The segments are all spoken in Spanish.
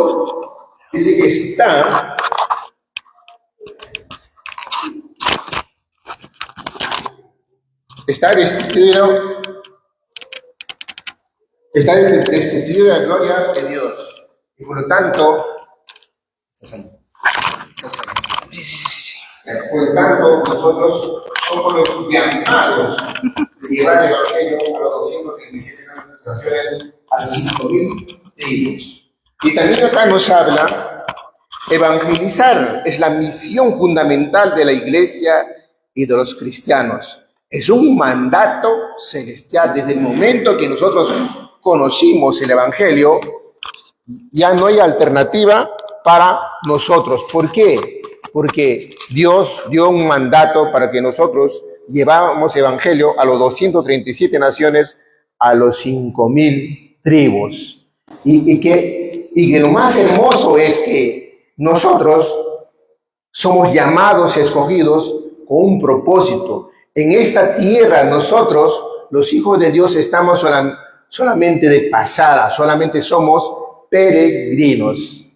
mundo, dice que está destituido de la gloria de Dios. Y por lo tanto, nosotros somos los llamados de llevar el Evangelio a los 237 naciones, a 5.000 tribus. Y también acá nos habla, evangelizar es la misión fundamental de la iglesia y de los cristianos. Es un mandato celestial. Desde el momento que nosotros conocimos el Evangelio, ya no hay alternativa para nosotros. ¿Por qué? Porque Dios dio un mandato para que nosotros llevamos Evangelio a los 237 naciones, a los 5.000 tribus. Y que lo más hermoso es que nosotros somos llamados y escogidos con un propósito. En esta tierra nosotros, los hijos de Dios, estamos solamente de pasada, solamente somos peregrinos.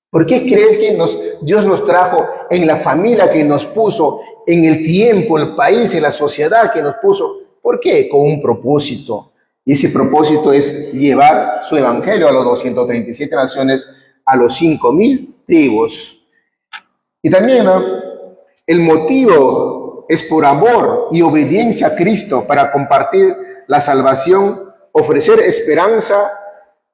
¿Por qué crees que Dios nos trajo en la familia que nos puso, en el tiempo, el país, en la sociedad que nos puso? ¿Por qué? Con un propósito. Y ese propósito es llevar su evangelio a los 237 naciones, a los 5.000 tribus. Y también, ¿no?, el motivo es por amor y obediencia a Cristo, para compartir la salvación, ofrecer esperanza,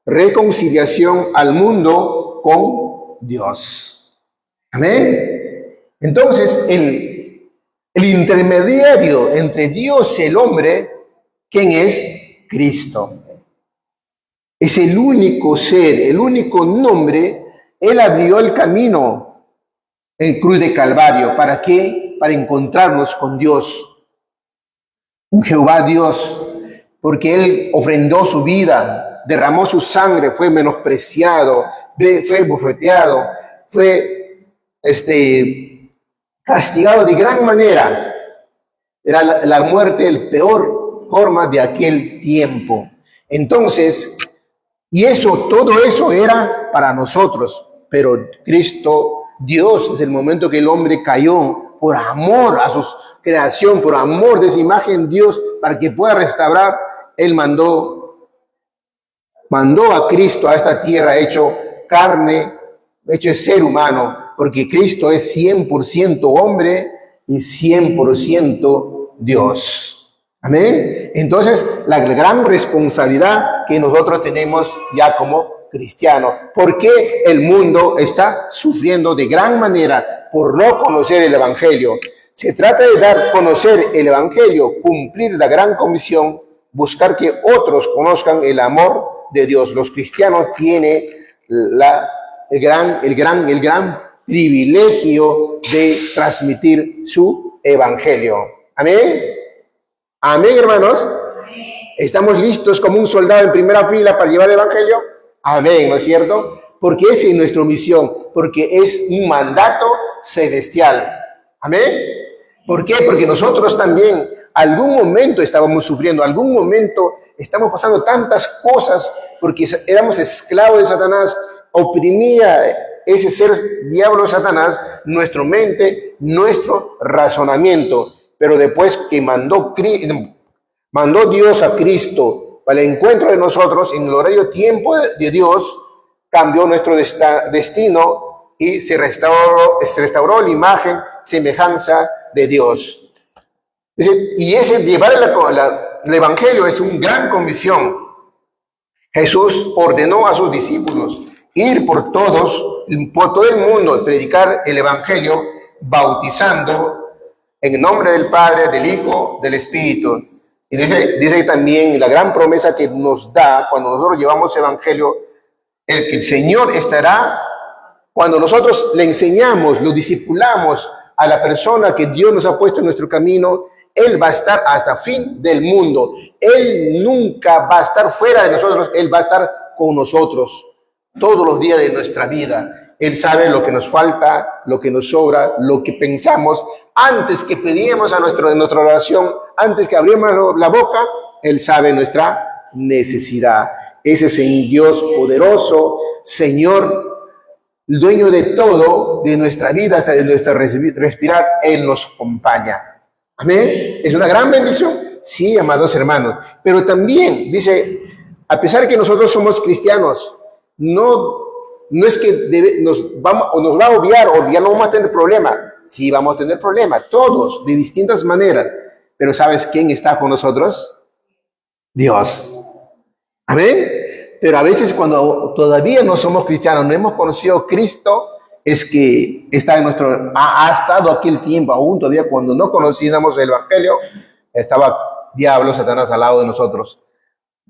reconciliación al mundo con Dios. Amén. Entonces, el intermediario entre Dios y el hombre, ¿quién es? Cristo. Es el único ser, el único nombre. Él abrió el camino en cruz de Calvario. ¿Para qué? Para encontrarnos con Dios. Un Jehová Dios, porque Él ofrendó su vida, derramó su sangre, fue menospreciado, fue bofeteado, fue castigado de gran manera. Era la muerte el peor forma de aquel tiempo. Entonces, todo eso era para nosotros, pero Cristo, Dios, desde el momento que el hombre cayó, por amor a su creación, por amor de esa imagen, Dios, para que pueda restaurar, Él mandó a Cristo a esta tierra hecho carne, hecho ser humano, porque Cristo es 100% hombre y 100% Dios. Amén. Entonces, la gran responsabilidad que nosotros tenemos ya como cristianos, porque el mundo está sufriendo de gran manera por no conocer el Evangelio. Se trata de dar a conocer el Evangelio, cumplir la gran comisión, buscar que otros conozcan el amor de Dios. Los cristianos tienen el gran privilegio de transmitir su Evangelio. Amén. Amén, hermanos. ¿Estamos listos como un soldado en primera fila para llevar el Evangelio? Amén, ¿no es cierto? Porque esa es nuestra misión, porque es un mandato celestial. Amén. ¿Por qué? Porque nosotros también algún momento estábamos sufriendo, algún momento estamos pasando tantas cosas, porque éramos esclavos de Satanás, oprimía ese ser diablo Satanás nuestra mente, nuestro razonamiento. Pero después que mandó Dios a Cristo para el encuentro de nosotros, en el horario tiempo de Dios, cambió nuestro destino y se restauró la imagen, semejanza de Dios. Y ese llevar el Evangelio es una gran comisión. Jesús ordenó a sus discípulos ir por todo el mundo, predicar el Evangelio, bautizando en el nombre del Padre, del Hijo, del Espíritu. Y dice también la gran promesa que nos da cuando nosotros llevamos Evangelio, que el Señor estará cuando nosotros le enseñamos, lo discipulamos a la persona que Dios nos ha puesto en nuestro camino. Él va a estar hasta fin del mundo. Él nunca va a estar fuera de nosotros. Él va a estar con nosotros todos los días de nuestra vida. Él sabe lo que nos falta, lo que nos sobra, lo que pensamos. Antes que pedimos en nuestra oración, antes que abrimos la boca, Él sabe nuestra necesidad. Ese es el Dios poderoso, Señor el dueño de todo, de nuestra vida, hasta de nuestro respirar, Él nos acompaña. Amén. ¿Es una gran bendición? Sí, amados hermanos. Pero también dice, a pesar de que nosotros somos cristianos, no es que nos va a obviar o ya no vamos a tener problema. Sí, vamos a tener problemas, todos, de distintas maneras. Pero ¿sabes quién está con nosotros? Dios. Amén. Pero a veces cuando todavía no somos cristianos, no hemos conocido a Cristo, es que ha estado aquí el tiempo, aún todavía cuando no conocíamos el Evangelio, estaba diablo, Satanás al lado de nosotros,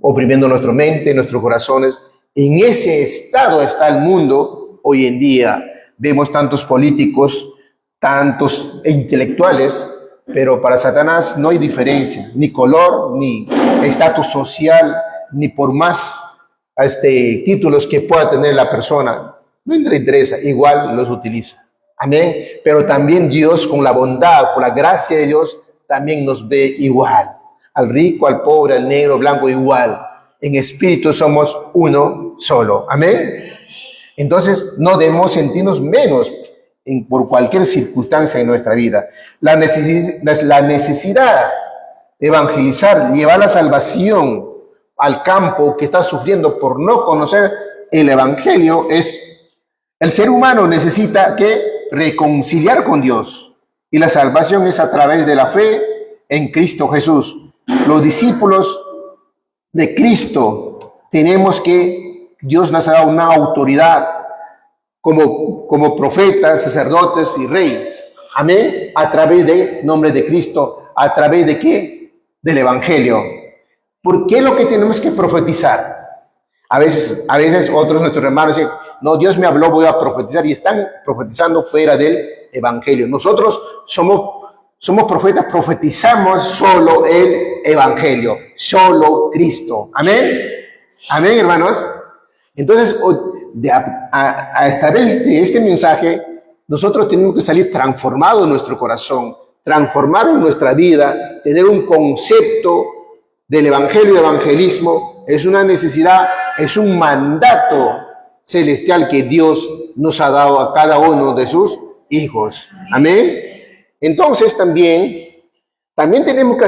oprimiendo nuestra mente, nuestros corazones. En ese estado está el mundo hoy en día. Vemos tantos políticos, tantos intelectuales, pero para Satanás no hay diferencia, ni color, ni estatus social, ni por más títulos que pueda tener la persona. No le interesa, igual los utiliza. Amén. Pero también Dios, con la bondad, con la gracia de Dios, también nos ve igual. Al rico, al pobre, al negro, blanco, igual. En espíritu somos uno solo. Amén. Entonces no debemos sentirnos menos por cualquier circunstancia en nuestra vida. La necesidad de evangelizar, llevar la salvación al campo que está sufriendo por no conocer el Evangelio es, el ser humano necesita reconciliar con Dios, y la salvación es a través de la fe en Cristo Jesús. Los discípulos de Cristo Dios nos ha dado una autoridad como profetas, sacerdotes y reyes. Amén. A través del nombre de Cristo. ¿A través de qué? Del Evangelio. ¿Por qué lo que tenemos que profetizar? A veces otros nuestros hermanos dicen, no, Dios me habló, voy a profetizar, y están profetizando fuera del Evangelio. Nosotros somos profetas, profetizamos solo el Evangelio, solo Cristo. Amén. Amén, hermanos. Entonces, a través de este mensaje, nosotros tenemos que salir transformados en nuestro corazón, transformados en nuestra vida, tener un concepto del Evangelio y evangelismo. Es una necesidad, es un mandato celestial que Dios nos ha dado a cada uno de sus hijos. Amén. Entonces también tenemos que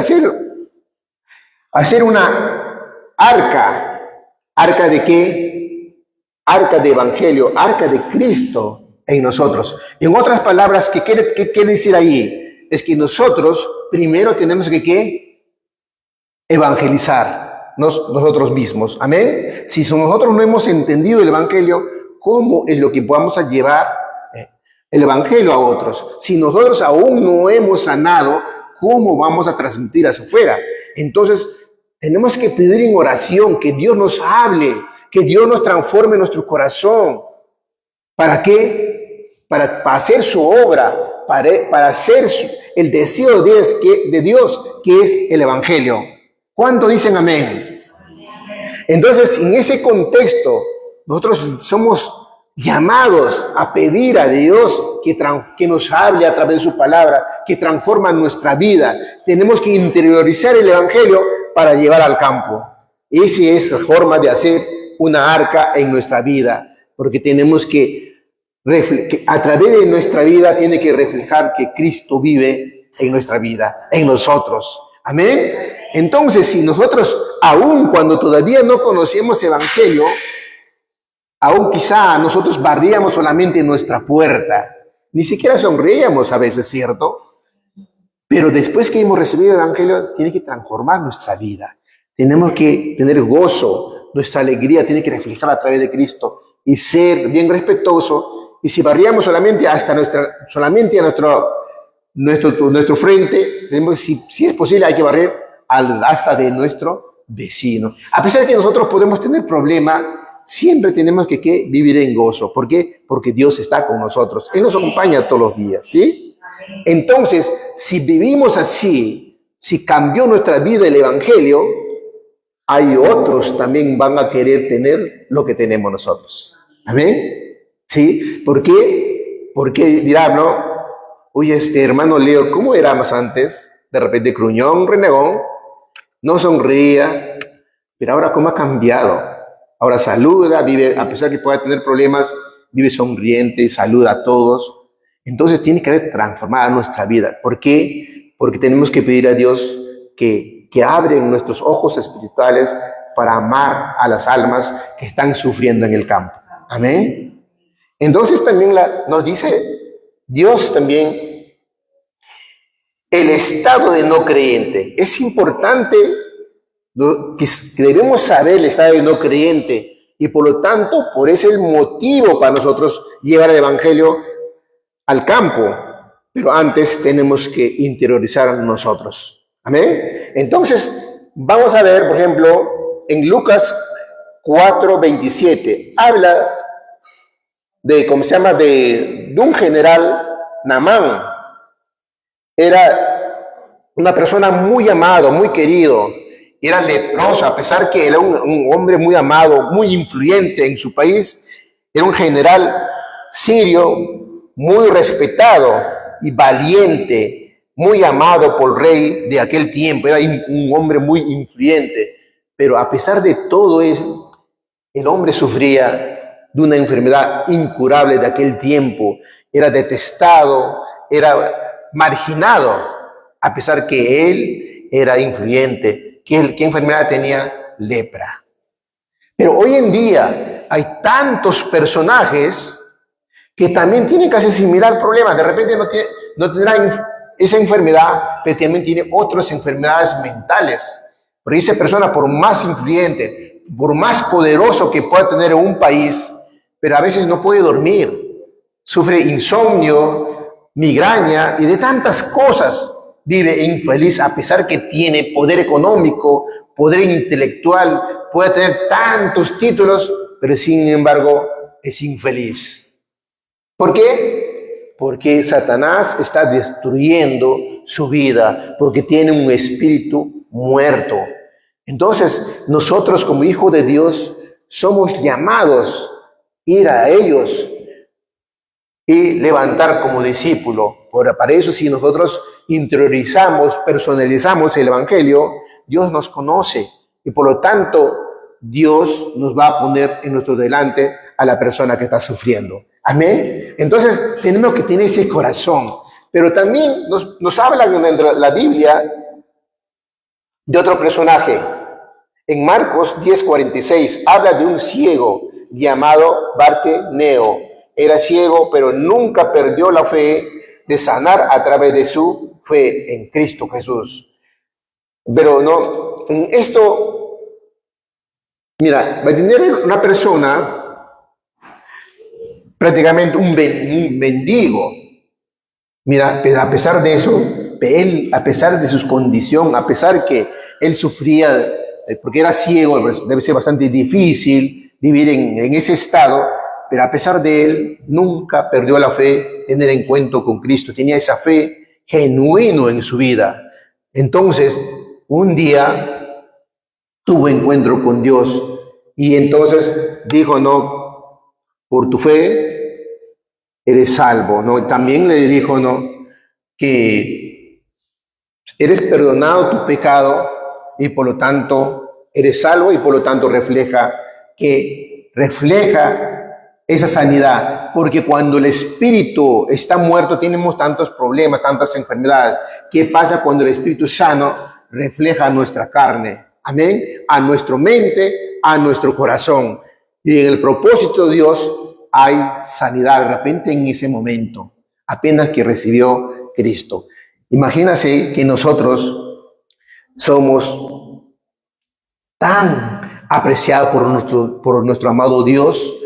hacer una arca. ¿Arca de qué? Arca de Evangelio, arca de Cristo en nosotros. En otras palabras, ¿qué quiere decir ahí? Es que nosotros primero tenemos que evangelizar nosotros mismos. Amén. Si nosotros no hemos entendido el Evangelio, ¿cómo es lo que vamos a llevar el Evangelio a otros? Si nosotros aún no hemos sanado, ¿cómo vamos a transmitir hacia afuera? Entonces, tenemos que pedir en oración que Dios nos hable, que Dios nos transforme nuestro corazón. ¿Para qué? Para hacer su obra, para hacer el deseo de Dios, que es el Evangelio. ¿Cuánto dicen amén? Entonces, en ese contexto, nosotros somos llamados a pedir a Dios que nos hable a través de su palabra, que transforma nuestra vida. Tenemos que interiorizar el Evangelio para llevar al campo. Esa es la forma de hacer una arca en nuestra vida, porque tenemos que a través de nuestra vida tiene que reflejar que Cristo vive en nuestra vida, en nosotros. Amén. Entonces, si nosotros, aún cuando todavía no conocemos Evangelio, aún quizá nosotros barríamos solamente nuestra puerta, ni siquiera sonreíamos a veces, ¿cierto? Pero después que hemos recibido el Evangelio, tiene que transformar nuestra vida. Tenemos que tener gozo, nuestra alegría tiene que reflejar a través de Cristo y ser bien respetuoso. Y si barríamos solamente a nuestro frente, tenemos, si es posible, hay que barrer hasta de nuestro vecino. A pesar de que nosotros podemos tener problemas, siempre tenemos que vivir en gozo. ¿Por qué? Porque Dios está con nosotros. Él nos acompaña todos los días, ¿sí? Entonces, si vivimos así, si cambió nuestra vida el Evangelio, hay otros también van a querer tener lo que tenemos nosotros. ¿Amén? ¿Sí? ¿Por qué? Porque dirán, ¿no? Oye, hermano Leo, ¿cómo éramos antes? De repente gruñón, renegón, no sonría, pero ahora ¿cómo ha cambiado? Ahora saluda, vive, a pesar que pueda tener problemas, vive sonriente, saluda a todos. Entonces tiene que haber transformado nuestra vida. ¿Por qué? Porque tenemos que pedir a Dios que abre nuestros ojos espirituales para amar a las almas que están sufriendo en el campo. Amén. Entonces también nos dice Dios también el estado de no creyente. Es importante que debemos saber el estado de no creyente y por lo tanto, por ese es el motivo para nosotros llevar el evangelio al campo. Pero antes tenemos que interiorizar nosotros. Amén. Entonces, vamos a ver, por ejemplo, en Lucas 4:27, habla de, ¿cómo se llama?, de un general, Naamán. Era una persona muy amado, muy querido. Era leproso, a pesar que era un hombre muy amado, muy influyente en su país. Era un general sirio, muy respetado y valiente, muy amado por el rey de aquel tiempo. Era un hombre muy influyente. Pero a pesar de todo eso, el hombre sufría de una enfermedad incurable de aquel tiempo. Era detestado, era marginado, a pesar que él era influyente. ¿Qué enfermedad tenía? Lepra. Pero hoy en día hay tantos personajes que también tienen casi similar problema. De repente no tendrá esa enfermedad, pero también tiene otras enfermedades mentales. Porque esa persona, por más influyente, por más poderoso que pueda tener un país, pero a veces no puede dormir, sufre insomnio, migraña y de tantas cosas. Vive infeliz a pesar que tiene poder económico, poder intelectual, puede tener tantos títulos, pero sin embargo es infeliz. ¿Por qué? Porque Satanás está destruyendo su vida, porque tiene un espíritu muerto. Entonces, nosotros como hijos de Dios somos llamados a ir a ellos y levantar como discípulo. Para eso, si nosotros interiorizamos, personalizamos el evangelio, Dios nos conoce y por lo tanto Dios nos va a poner en nuestro delante a la persona que está sufriendo. Amén. Entonces tenemos que tener ese corazón. Pero también nos habla en la Biblia de otro personaje. En Marcos 10:46 habla de un ciego llamado Bartimeo. Era ciego, pero nunca perdió la fe de sanar a través de su fe en Cristo Jesús. Pero no, en esto, mira, va a tener una persona, prácticamente un mendigo. Mira, pero a pesar de eso, él, a pesar de su condición, a pesar que él sufría, porque era ciego, debe ser bastante difícil vivir en ese estado, pero a pesar de él, nunca perdió la fe, tener encuentro con Cristo. Tenía esa fe genuino en su vida. Entonces, un día tuvo encuentro con Dios y entonces dijo, no, por tu fe eres salvo, ¿no? También le dijo, no, que eres perdonado tu pecado y por lo tanto eres salvo y por lo tanto refleja esa sanidad, porque cuando el espíritu está muerto tenemos tantos problemas, tantas enfermedades. ¿Qué pasa cuando el espíritu sano refleja nuestra carne? Amén, a nuestra mente, a nuestro corazón. Y en el propósito de Dios hay sanidad de repente en ese momento, apenas que recibió Cristo. Imagínense que nosotros somos tan apreciados por nuestro amado Dios.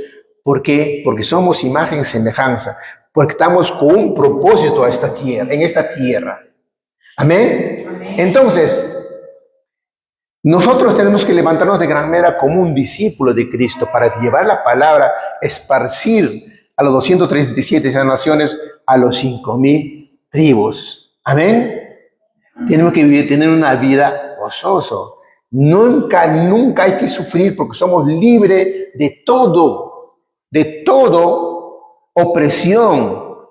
¿Por qué? Porque somos imagen y semejanza, porque estamos con un propósito en esta tierra. ¿Amén? Amén. Entonces, nosotros tenemos que levantarnos de gran manera como un discípulo de Cristo para llevar la palabra, esparcir a los 237 naciones, a los 5,000 tribus. Amén. Tenemos que tener una vida gozosa. Nunca hay que sufrir porque somos libres de todo opresión.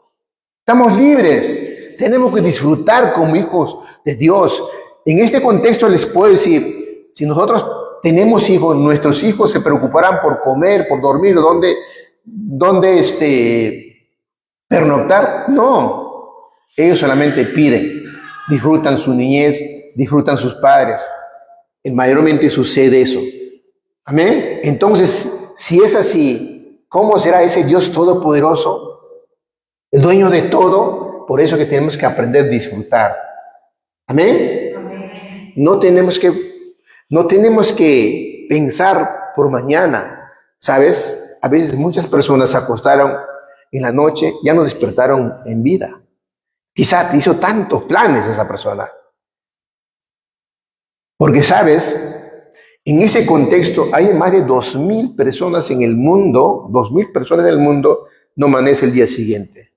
Estamos libres. Tenemos que disfrutar como hijos de Dios. En este contexto les puedo decir, si nosotros tenemos hijos, nuestros hijos se preocuparán por comer, por dormir, dónde pernoctar. No, ellos solamente piden, disfrutan su niñez, disfrutan sus padres. Mayormente sucede eso. Amén. Entonces, si es así, ¿cómo será ese Dios todopoderoso, el dueño de todo? Por eso que tenemos que aprender a disfrutar. Amén. Amén. No tenemos que pensar por mañana, ¿sabes? A veces muchas personas se acostaron en la noche, ya no despertaron en vida. Quizá hizo tantos planes esa persona. Porque, ¿sabes? En ese contexto hay más de 2.000 personas en el mundo, 2.000 personas en el mundo no amanece el día siguiente.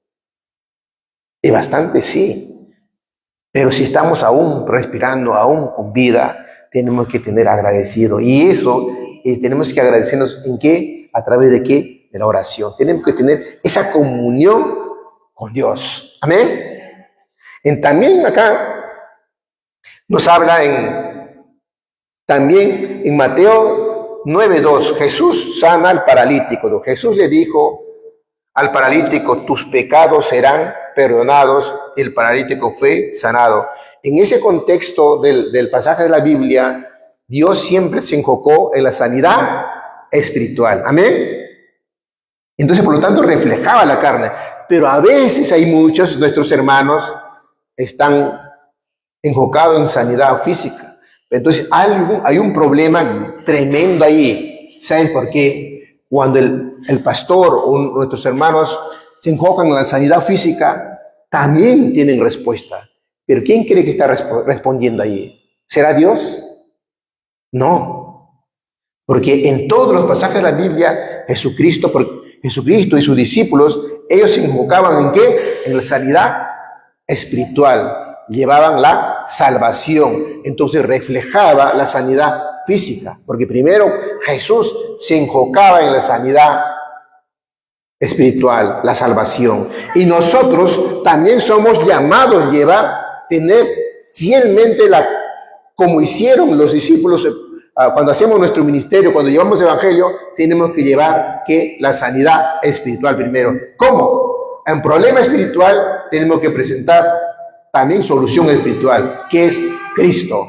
Es bastante, sí. Pero si estamos aún respirando, aún con vida, tenemos que tener agradecido. Y eso tenemos que agradecernos ¿en qué? ¿A través de qué? De la oración. Tenemos que tener esa comunión con Dios. Amén. También acá nos habla también en Mateo 9:2, Jesús sana al paralítico. Jesús le dijo al paralítico, tus pecados serán perdonados. El paralítico fue sanado. En ese contexto del pasaje de la Biblia, Dios siempre se enfocó en la sanidad espiritual. Amén. Entonces, por lo tanto, reflejaba la carne. Pero a veces hay muchos, nuestros hermanos, están enfocados en sanidad física. Entonces hay un problema tremendo ahí. ¿Saben por qué? Cuando el pastor o nuestros hermanos se enfocan en la sanidad física, también tienen respuesta. Pero ¿quién cree que está respondiendo ahí? ¿Será Dios? No. Porque en todos los pasajes de la Biblia, Jesucristo y sus discípulos, ellos se enfocaban ¿en qué? En la sanidad espiritual. Llevaban la salvación, entonces reflejaba la sanidad física, porque primero Jesús se enfocaba en la sanidad espiritual, la salvación, y nosotros también somos llamados a tener fielmente como hicieron los discípulos cuando hacemos nuestro ministerio, cuando llevamos evangelio, tenemos que llevar la sanidad espiritual primero. ¿Cómo? En problema espiritual tenemos que presentar también solución espiritual, que es Cristo.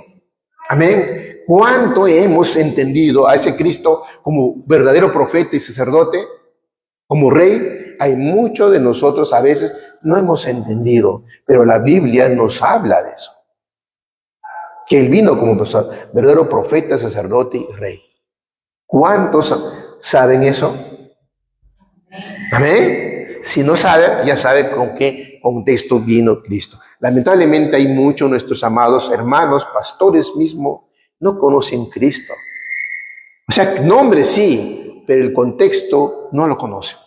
Amén. ¿Cuánto hemos entendido a ese Cristo como verdadero profeta y sacerdote, como rey? Hay muchos de nosotros a veces no hemos entendido, pero la Biblia nos habla de eso. Que Él vino como verdadero profeta, sacerdote y rey. ¿Cuántos saben eso? Amén. Si no sabe, ya sabe con qué contexto vino Cristo. Lamentablemente hay muchos de nuestros amados hermanos, pastores mismos, no conocen Cristo. O sea, nombre sí, pero el contexto no lo conocen.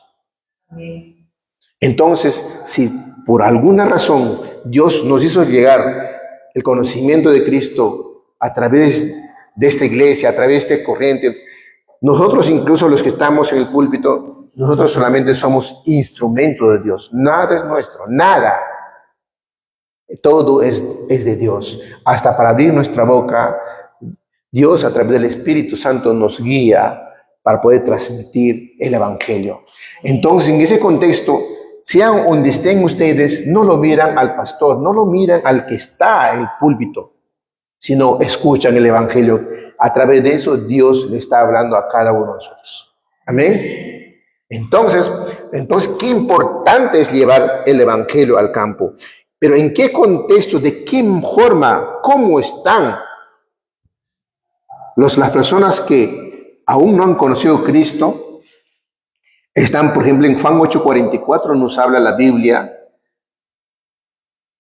Entonces, si por alguna razón Dios nos hizo llegar el conocimiento de Cristo a través de esta iglesia, a través de esta corriente, nosotros incluso los que estamos en el púlpito, nosotros solamente somos instrumento de Dios. Nada es nuestro, nada. Todo es de Dios. Hasta para abrir nuestra boca, Dios a través del Espíritu Santo nos guía para poder transmitir el Evangelio. Entonces, en ese contexto, sean donde estén ustedes, no lo miran al pastor, no lo miran al que está en el púlpito, sino escuchan el Evangelio. A través de eso, Dios le está hablando a cada uno de nosotros. Amén. Entonces, qué importante es llevar el Evangelio al campo. Pero ¿en qué contexto, de qué forma, cómo están las personas que aún no han conocido a Cristo? Están, por ejemplo, en Juan 8:44 nos habla la Biblia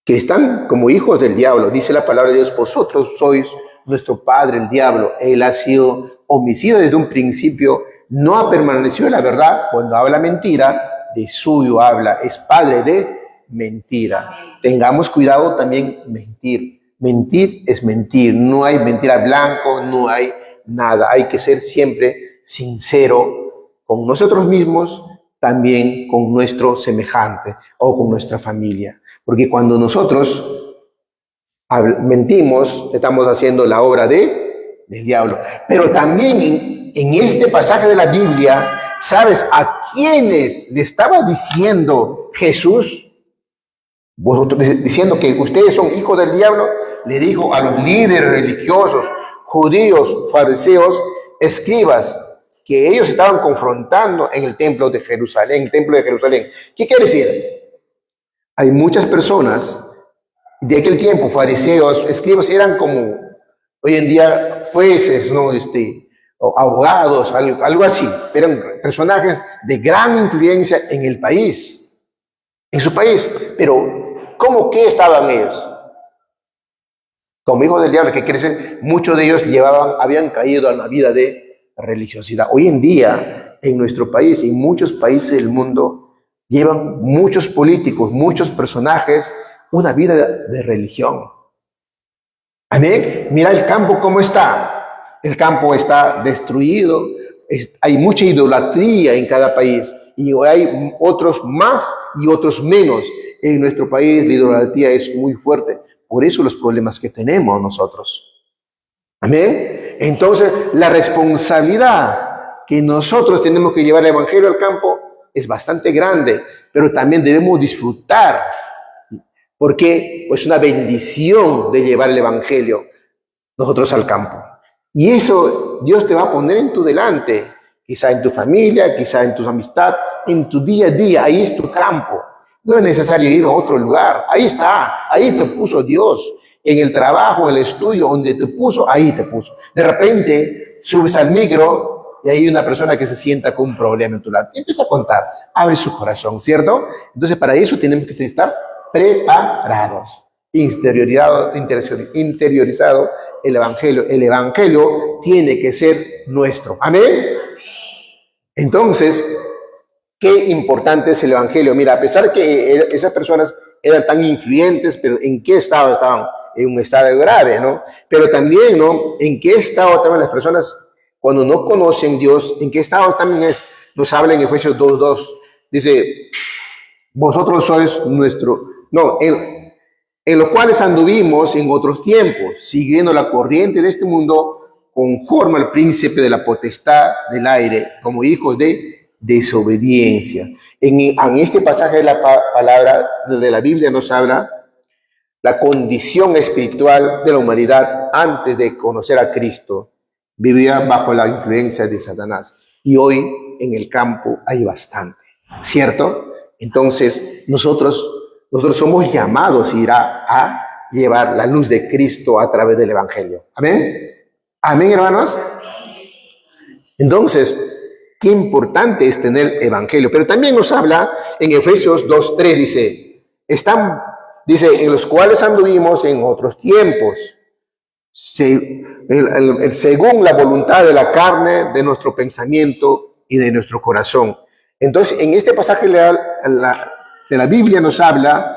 que están como hijos del diablo. Dice la palabra de Dios, vosotros sois nuestro padre, el diablo. Él ha sido homicida desde un principio, no ha permanecido en la verdad. Cuando habla mentira, de suyo habla, es padre de mentira. Tengamos cuidado también mentir. Mentir es mentir, no hay mentira blanco, no hay nada. Hay que ser siempre sincero con nosotros mismos, también con nuestro semejante o con nuestra familia. Porque cuando nosotros mentimos, estamos haciendo la obra del diablo. Pero también en este pasaje de la Biblia, ¿sabes a quienes le estaba diciendo Jesús, vosotros diciendo que ustedes son hijos del diablo, le dijo a los líderes religiosos, judíos, fariseos, escribas, que ellos estaban confrontando en el templo de Jerusalén, ¿Qué quiere decir? Hay muchas personas de aquel tiempo, fariseos, escribas, eran como hoy en día jueces, ¿no? O abogados, algo así. Eran personajes de gran influencia en el país, en su país. Pero, ¿cómo que estaban ellos? Como hijos del diablo, que crecen, muchos de ellos habían caído a una vida de religiosidad. Hoy en día, en nuestro país, en muchos países del mundo, llevan muchos políticos, muchos personajes, una vida de religión. Amén. Mira el campo cómo está. El campo está destruido. Hay mucha idolatría en cada país. Y hay otros más y otros menos. En nuestro país la idolatría es muy fuerte. Por eso los problemas que tenemos nosotros. Amén. Entonces, la responsabilidad que nosotros tenemos que llevar el evangelio al campo es bastante grande, pero también debemos disfrutar, porque es una bendición de llevar el evangelio nosotros al campo. Y eso Dios te va a poner en tu delante, quizá en tu familia, quizá en tu amistad, en tu día a día. Ahí es tu campo. No es necesario ir a otro lugar. Ahí está, ahí te puso Dios. En el trabajo, en el estudio, donde te puso, ahí te puso. De repente subes al micro y hay una persona que se sienta con un problema en tu lado. Y empieza a contar, abre su corazón, ¿cierto? Entonces para eso tenemos que estar preparados, interiorizado el evangelio. El evangelio tiene que ser nuestro. Amén. Entonces, qué importante es el evangelio. Mira, a pesar que esas personas eran tan influyentes, pero ¿en qué estado estaban? En un estado grave, ¿no? Pero también, ¿no? ¿En qué estado también las personas, cuando no conocen Dios, en qué estado también es? Nos habla en Efesios 2:2. Dice, vosotros sois nuestro, no, en los cuales anduvimos en otros tiempos, siguiendo la corriente de este mundo, conforme al príncipe de la potestad del aire, como hijos de desobediencia. En este pasaje de la palabra de la Biblia nos habla la condición espiritual de la humanidad antes de conocer a Cristo. Vivía bajo la influencia de Satanás. Y hoy en el campo hay bastante, ¿cierto? Entonces nosotros somos llamados a llevar la luz de Cristo a través del evangelio. Amén. Amén, hermanos. Entonces, qué importante es tener evangelio. Pero también nos habla en Efesios 2:3, dice, en los cuales anduvimos en otros tiempos, según la voluntad de la carne, de nuestro pensamiento y de nuestro corazón. Entonces, en este pasaje de la Biblia nos habla,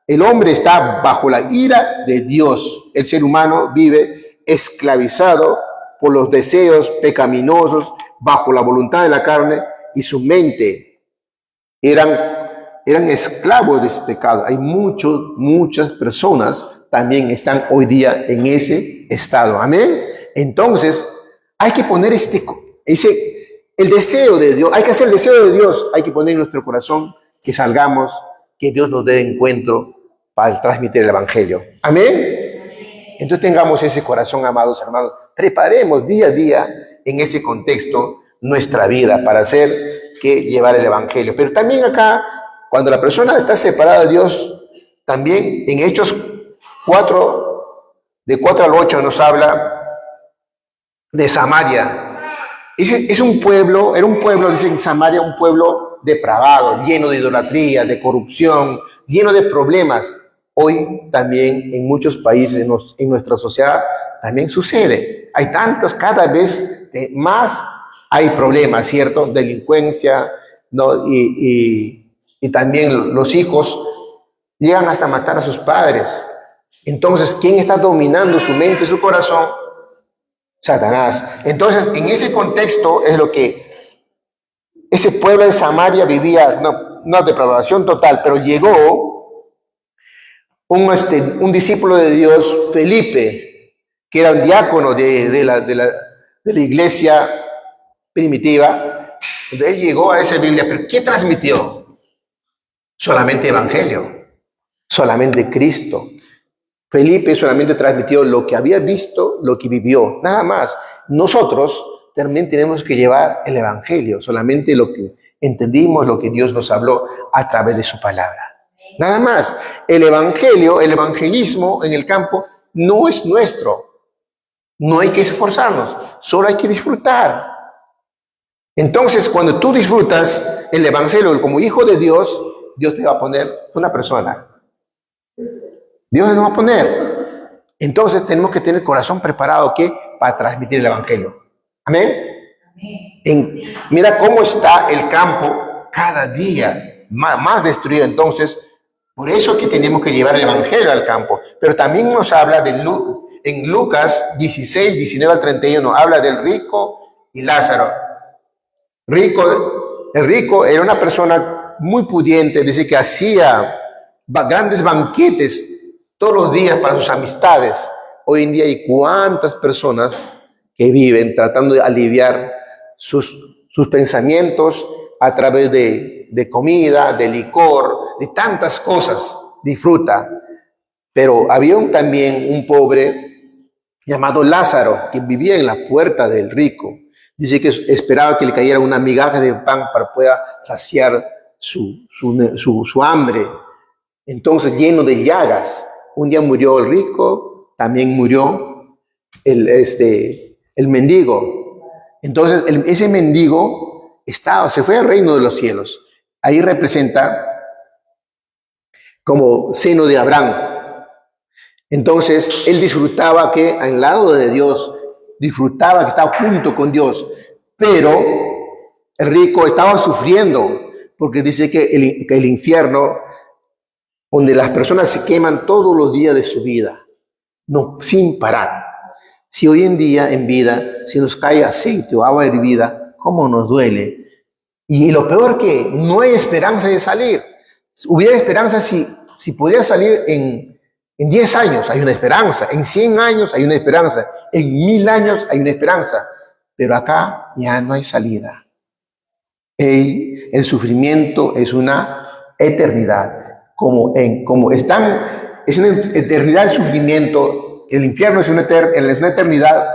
el hombre está bajo la ira de Dios. El ser humano vive esclavizado por los deseos pecaminosos, bajo la voluntad de la carne, y su mente eran esclavos de ese pecado. Hay muchas personas también están hoy día en ese estado. Amén. Entonces, hay que poner el deseo de Dios, hay que hacer el deseo de Dios, hay que poner en nuestro corazón que salgamos, que Dios nos dé encuentro para transmitir el evangelio. Amén. Entonces tengamos ese corazón, amados hermanos. Preparemos día a día en ese contexto nuestra vida para hacer que llevar el evangelio. Pero también acá, cuando la persona está separada de Dios, también en Hechos 4, de 4 al 8 nos habla de Samaria. Era un pueblo, dicen Samaria, un pueblo depravado, lleno de idolatría, de corrupción, lleno de problemas. Hoy también en muchos países, en nuestra sociedad, también sucede. Hay tantos, cada vez más hay problemas, ¿cierto? Delincuencia, ¿no? Y también los hijos llegan hasta matar a sus padres. Entonces, ¿quién está dominando su mente y su corazón? Satanás. Entonces, en ese contexto es lo que ese pueblo de Samaria vivía, no depravación total, pero llegó un discípulo de Dios, Felipe, que era un diácono de la iglesia primitiva, Entonces él llegó a esa Biblia, pero ¿qué transmitió? Solamente Evangelio, solamente Cristo. Felipe solamente transmitió lo que había visto, lo que vivió, nada más. Nosotros también tenemos que llevar el Evangelio, solamente lo que entendimos, lo que Dios nos habló a través de su palabra. Nada más. El Evangelio, el evangelismo en el campo no es nuestro. No hay que esforzarnos, solo hay que disfrutar. Entonces, cuando tú disfrutas el Evangelio como hijo de Dios, Dios te va a poner una persona. Dios nos va a poner. Entonces, tenemos que tener el corazón preparado, ¿qué? Para transmitir el Evangelio. Amén. Mira cómo está el campo cada día más destruido. Entonces, por eso que tenemos que llevar el Evangelio al campo. Pero también nos habla en Lucas 16, 19 al 31, habla del rico y Lázaro. El rico era una persona muy pudiente, dice que hacía grandes banquetes todos los días para sus amistades. Hoy en día hay cuántas personas que viven tratando de aliviar sus pensamientos a través de comida, de licor, de tantas cosas. Disfruta. Pero había también un pobre llamado Lázaro que vivía en la puerta del rico. Dice que esperaba que le cayera una migaja de pan para pueda saciar su hambre. Entonces, lleno de llagas. Un día murió el rico, también murió el mendigo. Entonces, ese mendigo se fue al reino de los cielos. Ahí representa como seno de Abraham. Entonces, él disfrutaba que al lado de Dios, disfrutaba que estaba junto con Dios, pero el rico estaba sufriendo, porque dice que el infierno, donde las personas se queman todos los días de su vida, no, sin parar. Si hoy en día en vida, si nos cae aceite o agua hervida, ¿cómo nos duele? Y lo peor que no hay esperanza de salir. Hubiera esperanza si podía salir en 10 años, hay una esperanza. En 100 años hay una esperanza. En 1000 años hay una esperanza. Pero acá ya no hay salida. El sufrimiento es una eternidad. Es una eternidad el sufrimiento. El infierno es una eternidad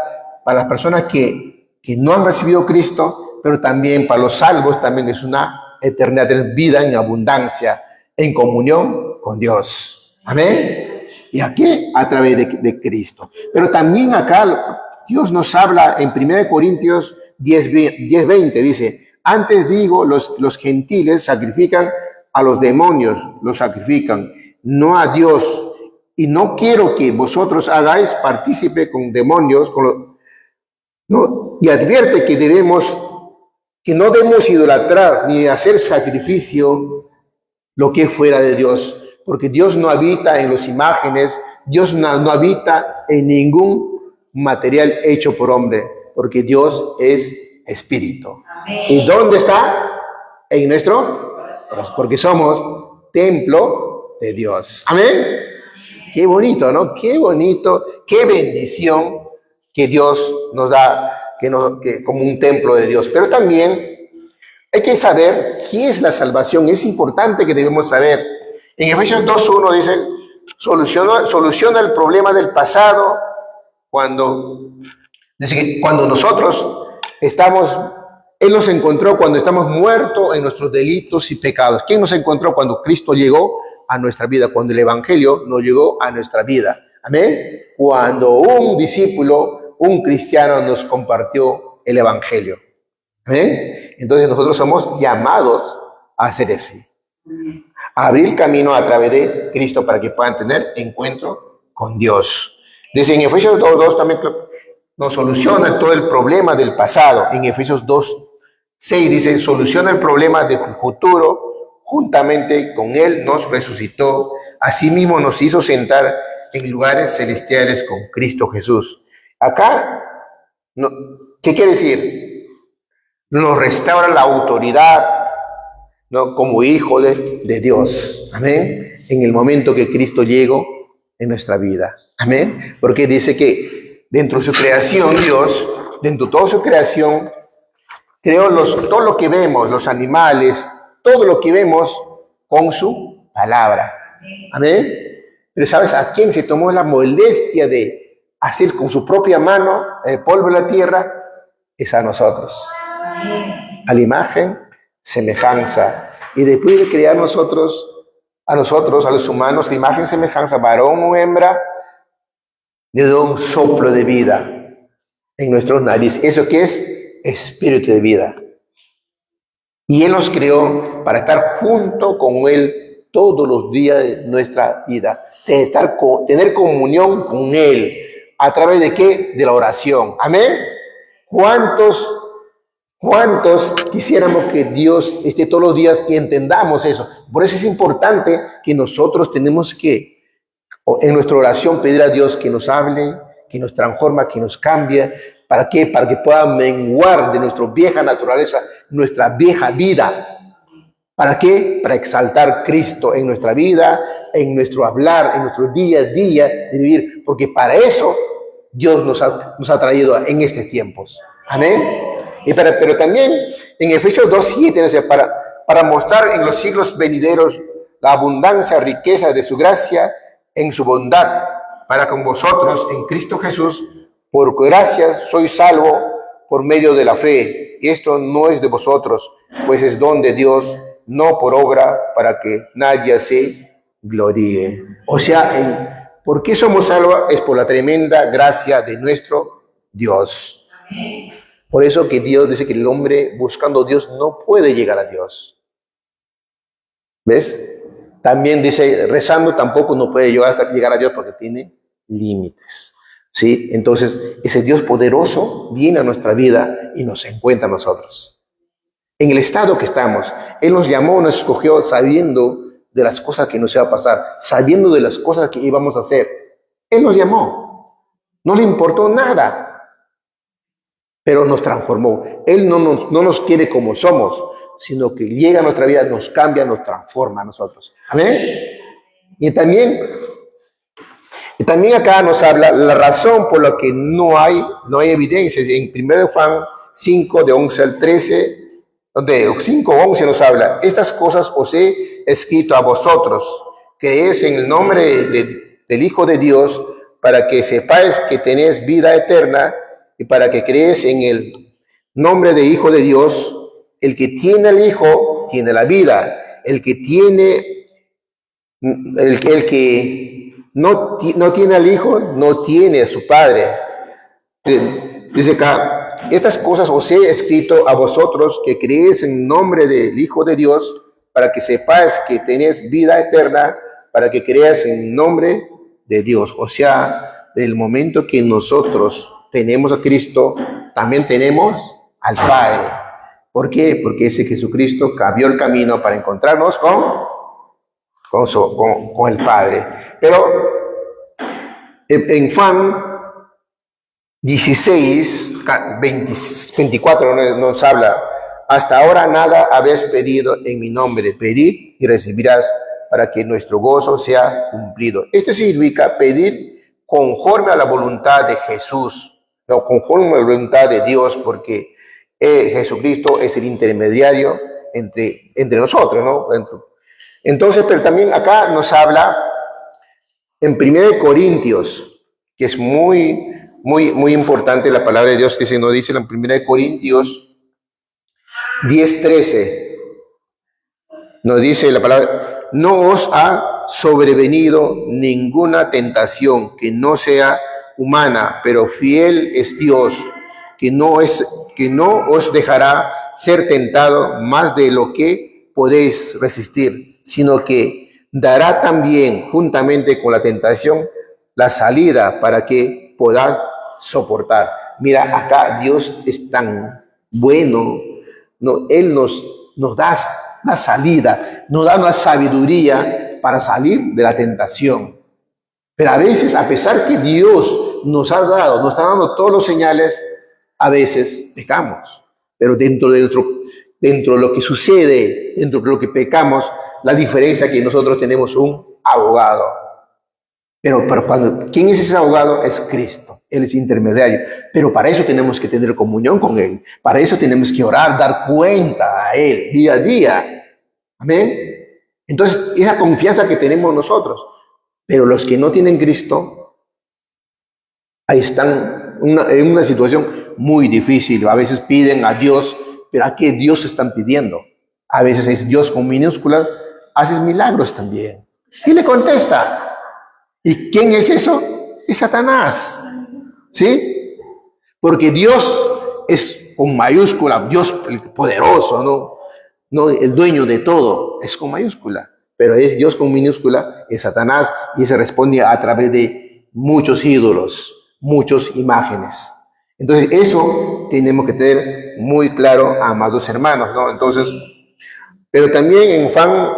para las personas que no han recibido a Cristo, pero también para los salvos también es una eternidad de vida en abundancia, en comunión con Dios. Amén. Y aquí a través de Cristo. Pero también acá Dios nos habla en 1 Corintios 10:20, dice, antes digo, los gentiles sacrifican a los demonios, los sacrifican, no a Dios. Y no quiero que vosotros hagáis partícipe con demonios, ¿no? Y advierte que no debemos idolatrar ni hacer sacrificio lo que es fuera de Dios. Porque Dios no habita en las imágenes, Dios no habita en ningún material hecho por hombre, porque Dios es espíritu. Amén. ¿Y dónde está? En nuestro corazón, porque somos templo de Dios. Amén. Qué bonito, ¿no? Qué bonito, qué bendición que Dios nos da, que como un templo de Dios. Pero también hay que saber qué es la salvación. Es importante que debemos saber. En Efesios 2:1 dice, soluciona el problema del pasado dice que cuando nosotros Él nos encontró cuando estamos muertos en nuestros delitos y pecados. ¿Quién nos encontró cuando Cristo llegó a nuestra vida? Cuando el Evangelio nos llegó a nuestra vida. Amén. Cuando un discípulo, un cristiano nos compartió el Evangelio. Amén. Entonces nosotros somos llamados a hacer eso. A abrir camino a través de Cristo para que puedan tener encuentro con Dios. Dice en Efesios 2:2 también nos soluciona todo el problema del pasado. En Efesios 2:6 dice, soluciona el problema del futuro, juntamente con Él nos resucitó, asimismo nos hizo sentar en lugares celestiales con Cristo Jesús. Acá, ¿qué quiere decir? Nos restaura la autoridad, ¿no? Como hijo de Dios. Amén. En el momento que Cristo llegó en nuestra vida. Amén. Porque dice que dentro de su creación, Dios, dentro de toda su creación, creó todo lo que vemos, los animales, todo lo que vemos con su palabra. Amén. Pero ¿sabes a quién se tomó la molestia de hacer con su propia mano el polvo de la tierra? Es a nosotros. A la imagen, semejanza. Y después de crear a nosotros, a los humanos, la imagen, semejanza, varón o hembra, le dio un soplo de vida en nuestros nariz. ¿Eso qué es? Espíritu de vida. Y Él nos creó para estar junto con Él todos los días de nuestra vida. Tener comunión con Él. ¿A través de qué? De la oración. Amén. ¿Cuántos quisiéramos que Dios esté todos los días y entendamos eso? Por eso es importante que nosotros tenemos que, en nuestra oración, pedir a Dios que nos hable, que nos transforma, que nos cambie. ¿Para qué? Para que pueda menguar de nuestra vieja naturaleza, nuestra vieja vida. ¿Para qué? Para exaltar a Cristo en nuestra vida, en nuestro hablar, en nuestro día a día de vivir. Porque para eso Dios nos ha traído en estos tiempos. Amén. Pero también en Efesios 2:7 dice, para mostrar en los siglos venideros la abundancia, riqueza de su gracia en su bondad, para con vosotros en Cristo Jesús, por gracia sois salvo por medio de la fe. Esto no es de vosotros, pues es don de Dios, no por obra, para que nadie se gloríe. O sea, ¿por qué somos salvos? Es por la tremenda gracia de nuestro Dios. Por eso que Dios dice que el hombre buscando a Dios no puede llegar a Dios. ¿Ves? También dice, rezando tampoco no puede llegar a Dios porque tiene límites. ¿Sí? Entonces, ese Dios poderoso viene a nuestra vida y nos encuentra a nosotros. En el estado que estamos, Él nos llamó, nos escogió sabiendo de las cosas que nos iba a pasar, sabiendo de las cosas que íbamos a hacer. Él nos llamó. No le importó nada. Pero nos transformó. Él no nos quiere como somos, sino que llega a nuestra vida, nos cambia, nos transforma a nosotros. Amén. Y también acá nos habla la razón por la que no hay evidencias. En 1 Juan 5, de 11 al 13, donde 5:11 nos habla, estas cosas os he escrito a vosotros, creéis en el nombre del Hijo de Dios, para que sepáis que tenéis vida eterna, y para que crees en el nombre de Hijo de Dios. El que tiene al Hijo tiene la vida. El que no tiene al Hijo no tiene a su Padre. Dice acá, estas cosas os he escrito a vosotros que creéis en el nombre del Hijo de Dios, para que sepáis que tenéis vida eterna, para que creas en el nombre de Dios. O sea, del momento que nosotros tenemos a Cristo, también tenemos al Padre. ¿Por qué? Porque ese Jesucristo cambió el camino para encontrarnos con el Padre. Pero en Juan 16, 24 nos habla, hasta ahora nada habéis pedido en mi nombre, pedid y recibirás, para que nuestro gozo sea cumplido. Esto significa pedir conforme a la voluntad de Jesús, no conforme a la voluntad de Dios, porque Jesucristo es el intermediario entre nosotros, ¿no? Entonces, pero también acá nos habla en 1 Corintios, que es muy importante la palabra de Dios, nos dice en 1 Corintios 10:13, nos dice la palabra, no os ha sobrevenido ninguna tentación que no sea humana, pero fiel es Dios, que no os dejará ser tentado más de lo que podéis resistir, sino que dará también juntamente con la tentación la salida para que podáis soportar. Mira, acá Dios es tan bueno, ¿no? Él nos da la salida, nos da una sabiduría para salir de la tentación. Pero a veces, a pesar que Dios nos está dando todos los señales, a veces pecamos. Pero dentro de lo que sucede, dentro de lo que pecamos, la diferencia es que nosotros tenemos un abogado. Pero ¿quién es ese abogado? Es Cristo. Él es intermediario. Pero para eso tenemos que tener comunión con Él. Para eso tenemos que orar, dar cuenta a Él día a día. Amén. Entonces, esa confianza que tenemos nosotros. Pero los que no tienen Cristo, ahí están en una situación muy difícil. A veces piden a Dios, pero ¿a qué Dios están pidiendo? A veces es Dios con minúsculas, haces milagros también. Y le contesta. ¿Y quién es eso? Es Satanás. ¿Sí? Porque Dios es con mayúscula, Dios poderoso, ¿no? No, el dueño de todo, es con mayúscula. Pero es Dios con minúscula, es Satanás, y se responde a través de muchos ídolos, muchas imágenes. Entonces, eso tenemos que tener muy claro, amados hermanos, ¿no? Entonces, pero también en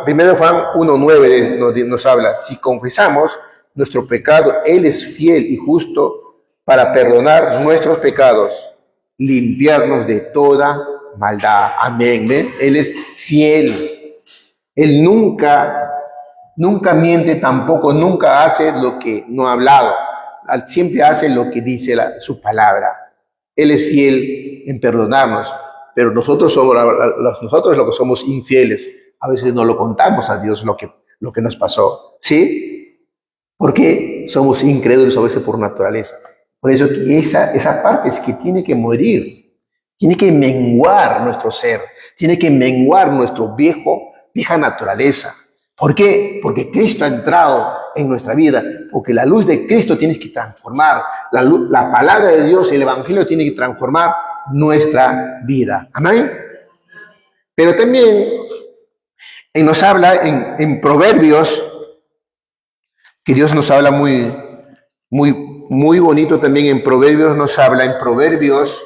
primero Juan 1:9 nos habla, si confesamos nuestro pecado, Él es fiel y justo para perdonar nuestros pecados, limpiarnos de toda maldad. Amén. ¿Ven? Él es fiel. Él nunca miente tampoco, nunca hace lo que no ha hablado. Siempre hace lo que dice su palabra. Él es fiel en perdonarnos, pero nosotros lo que somos infieles. A veces no lo contamos a Dios lo que nos pasó. ¿Sí? Porque somos incrédulos a veces por naturaleza. Por eso que esa parte es que tiene que morir. Tiene que menguar nuestro ser. Tiene que menguar nuestro vieja naturaleza. ¿Por qué? Porque Cristo ha entrado en nuestra vida. Porque la luz de Cristo tiene que transformar. La palabra de Dios, el Evangelio tiene que transformar nuestra vida. Amén. Pero también nos habla en Proverbios, que Dios nos habla muy bonito también en Proverbios, nos habla en Proverbios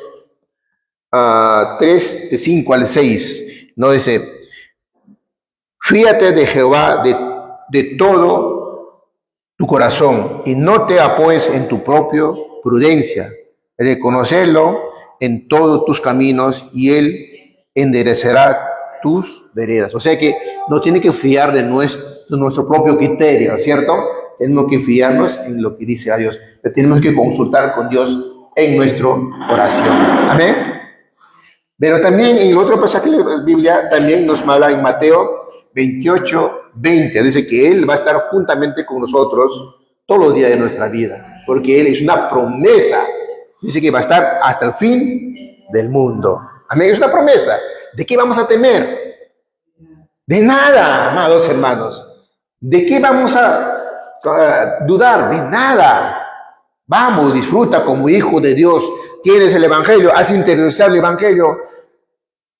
3, de 5 al 6, ¿no? Dice, fíate de Jehová de todo tu corazón y no te apoyes en tu propia prudencia. Reconocerlo en todos tus caminos y Él enderezará tus veredas. O sea que no tiene que fiar de nuestro propio criterio, ¿cierto? Tenemos que fiarnos en lo que dice a Dios. Pero tenemos que consultar con Dios en nuestra oración. Amén. Pero también en el otro pasaje de la Biblia también nos habla en Mateo 28:20. Dice que Él va a estar juntamente con nosotros todos los días de nuestra vida. Porque Él es una promesa. Dice que va a estar hasta el fin del mundo. Amén. Es una promesa. ¿De qué vamos a temer? De nada, amados hermanos. ¿De qué vamos a dudar? De nada. Vamos, disfruta como hijo de Dios. Tienes el Evangelio, has interiorizado el Evangelio.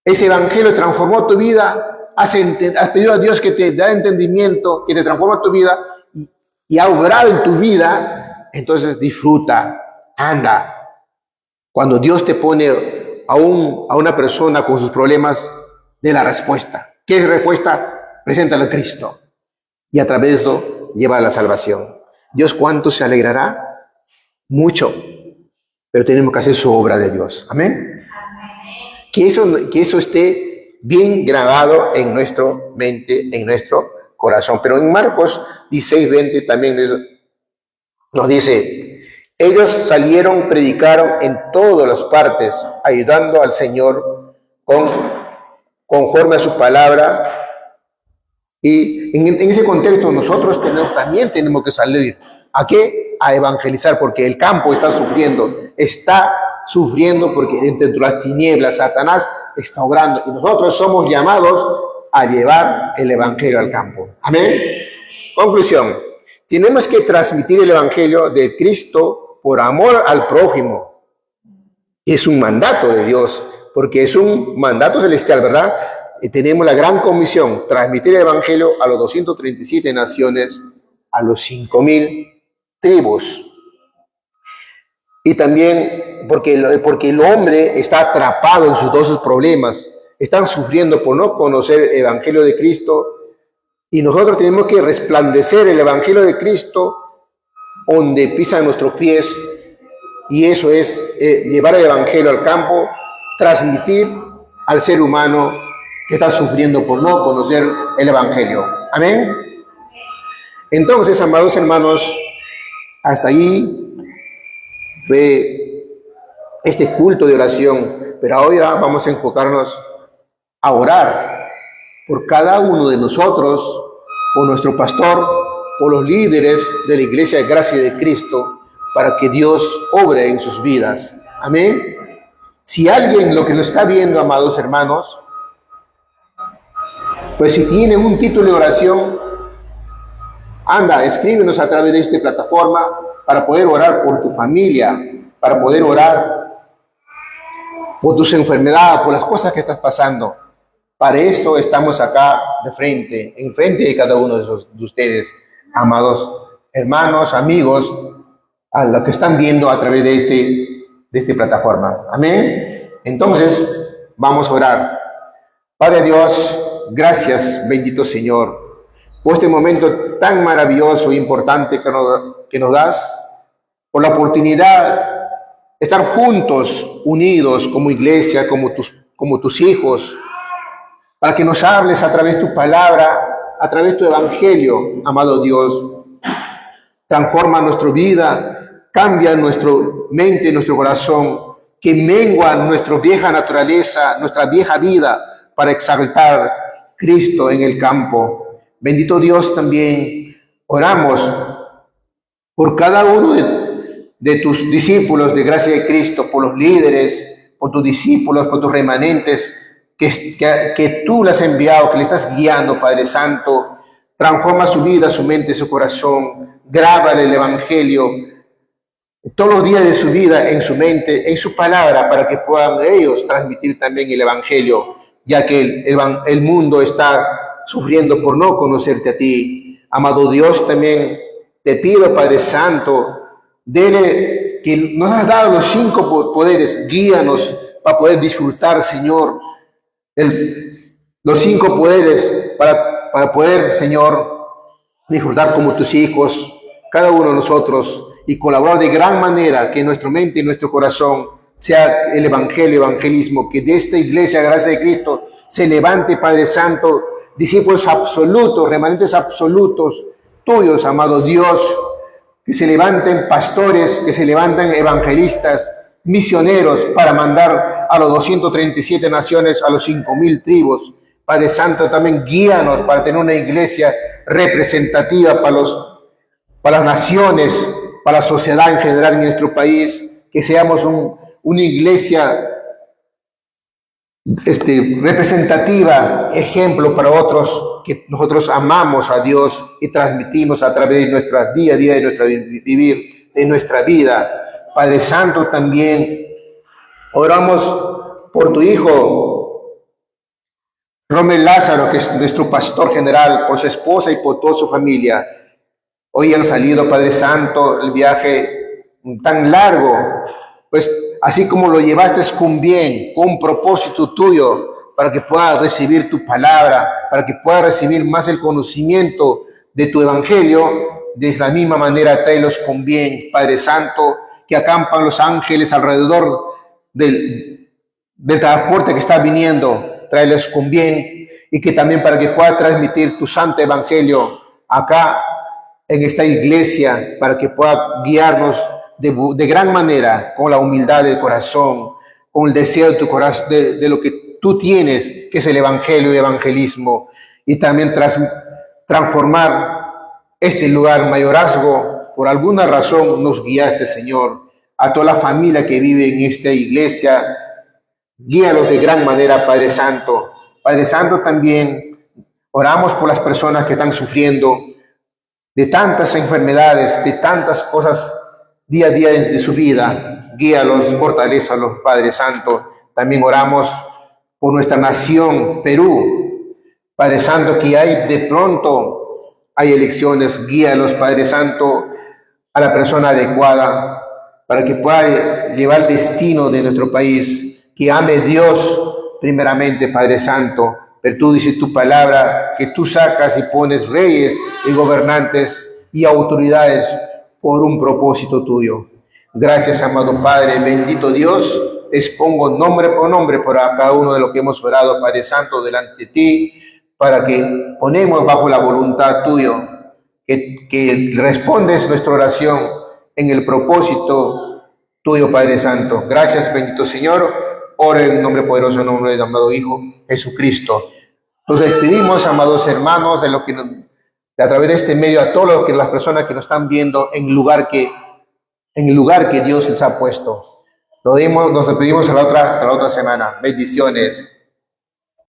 Ese Evangelio transformó tu vida. Has pedido a Dios que te da entendimiento, que te transforma tu vida y ha obrado en tu vida. Entonces disfruta, anda. Cuando Dios te pone a una persona con sus problemas, dé la respuesta. ¿Qué es respuesta? Preséntale a Cristo. Y a través de eso lleva a la salvación. Dios, ¿cuánto se alegrará? Mucho. Pero tenemos que hacer su obra de Dios. Amén. Que eso esté bien grabado en nuestra mente, en nuestro corazón. Pero en Marcos 16:20 también nos dice, ellos salieron, predicaron en todas las partes, ayudando al Señor conforme a su palabra. Y en ese contexto nosotros también tenemos que salir. ¿A qué? A evangelizar, porque el campo está sufriendo porque entre las tinieblas Satanás está obrando y nosotros somos llamados a llevar el Evangelio al campo. Amén. Conclusión, tenemos que transmitir el Evangelio de Cristo por amor al prójimo. Es un mandato de Dios, porque es un mandato celestial, ¿verdad? Y tenemos la gran comisión, transmitir el Evangelio a los 237 naciones, a los 5,000 tribus. Y también porque el hombre está atrapado en todos sus problemas, están sufriendo por no conocer el Evangelio de Cristo, y nosotros tenemos que resplandecer el Evangelio de Cristo donde pisan nuestros pies, y eso es llevar el Evangelio al campo, transmitir al ser humano que está sufriendo por no conocer el Evangelio. Amén. Entonces, amados hermanos, Hasta ahí fue este culto de oración, pero ahora vamos a enfocarnos a orar por cada uno de nosotros, por nuestro pastor, por los líderes de la Iglesia de Gracia de Cristo, para que Dios obre en sus vidas. Amén. Si alguien lo que nos está viendo, amados hermanos, pues si tiene un título de oración, anda, escríbenos a través de esta plataforma para poder orar por tu familia, para poder orar por tus enfermedades, por las cosas que estás pasando. Para eso estamos acá de frente, en frente de cada uno de ustedes, amados hermanos, amigos, a los que están viendo a través de esta plataforma. Amén. Entonces, vamos a orar. Padre Dios, gracias, bendito Señor, por este momento tan maravilloso e importante que nos das, por la oportunidad de estar juntos, unidos como iglesia, como tus hijos, para que nos hables a través de tu palabra, a través de tu evangelio, amado Dios. Transforma nuestra vida, cambia nuestra mente, nuestro corazón, que mengua nuestra vieja naturaleza, nuestra vieja vida, para exaltar Cristo en el campo. Bendito Dios, también oramos por cada uno de tus discípulos de Gracia de Cristo, por los líderes, por tus discípulos, por tus remanentes, que tú le has enviado, que le estás guiando, Padre Santo. Transforma su vida, su mente, su corazón. Grábale el evangelio todos los días de su vida en su mente, en su palabra, para que puedan ellos transmitir también el evangelio, ya que el mundo está sufriendo por no conocerte a ti. Amado Dios, también te pido, Padre Santo, dele que nos has dado los 5 poderes, guíanos para poder disfrutar, Señor, los 5 poderes para poder, Señor, disfrutar como tus hijos, cada uno de nosotros, y colaborar de gran manera que nuestra mente y nuestro corazón sea el evangelio, evangelismo, que de esta iglesia, gracias de Cristo, se levante, Padre Santo, discípulos absolutos, remanentes absolutos tuyos, amado Dios, que se levanten pastores, que se levanten evangelistas, misioneros, para mandar a los 237 naciones, a los 5,000 tribus. Padre Santo, también guíanos para tener una iglesia representativa para las naciones, para la sociedad en general en nuestro país, que seamos una iglesia representativa, ejemplo para otros, que nosotros amamos a Dios y transmitimos a través de nuestra día a día, de nuestra vivir, de nuestra vida. Padre Santo, también oramos por tu hijo Romel Lázaro, que es nuestro pastor general, por su esposa y por toda su familia. Hoy han salido, Padre Santo, el viaje tan largo, pues así como lo llevaste con bien, con un propósito tuyo, para que pueda recibir tu palabra, para que pueda recibir más el conocimiento de tu evangelio, de la misma manera tráelos con bien, Padre Santo, que acampan los ángeles alrededor del transporte que está viniendo, tráelos con bien, y que también para que pueda transmitir tu santo evangelio acá en esta iglesia, para que pueda guiarnos de gran manera, con la humildad del corazón, con el deseo de tu corazón, de lo que tú tienes, que es el evangelio y evangelismo, y también transformar este lugar, mayorazgo. Por alguna razón nos guiaste, Señor, a toda la familia que vive en esta iglesia, guíalos de gran manera, Padre Santo. Padre Santo, también oramos por las personas que están sufriendo de tantas enfermedades, de tantas cosas día a día de su vida. Guíalos, fortalézalos, Padre Santo. También oramos por nuestra nación, Perú. Padre Santo, que de pronto hay elecciones, guíalos, Padre Santo, a la persona adecuada para que pueda llevar el destino de nuestro país. Que ame Dios primeramente, Padre Santo. Pero tú dices tu palabra, que tú sacas y pones reyes y gobernantes y autoridades por un propósito tuyo. Gracias, amado Padre, bendito Dios. Expongo nombre por nombre por cada uno de los que hemos orado, Padre Santo, delante de ti, para que ponemos bajo la voluntad tuya, que respondes nuestra oración en el propósito tuyo, Padre Santo. Gracias, bendito Señor. Ora en nombre poderoso, en nombre del amado Hijo Jesucristo. Nos despedimos, amados hermanos, de lo que a través de este medio, a todas las personas que nos están viendo en el lugar que Dios les ha puesto. Nos despedimos hasta la otra semana. Bendiciones.